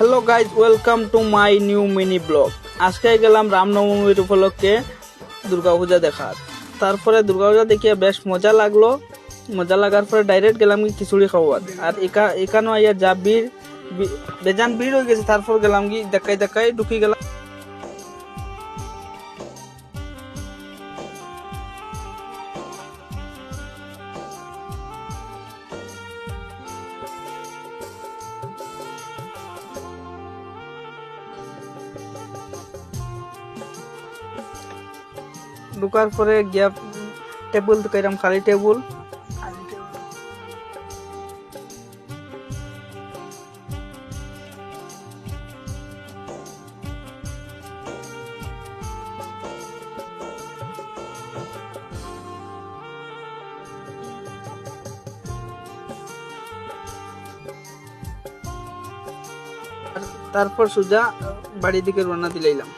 Hello guys, welcome to my new mini blog. আজকে গেলাম রামনবমীর উপলক্ষে দুর্গাপূজা দেখার। তারপরে দুর্গাপূজা দেখিয়ে বেশ মজা লাগলো। মজা লাগার পরে ডাইরেক্ট গেলাম কি খিচুড়ি খাওয়ার। আর এখানেও আইয়া যা ভিড়, বেজান ভিড় হয়ে গেছে। তারপর গেলাম কি দেখাই দেখাই ঢুকি গেলাম। ঢুকার পরে গিয়া টেবিল ঢুকাইলাম, খালি টেবিল। তারপর সোজা বাড়ির দিকে রওনা দিলাম।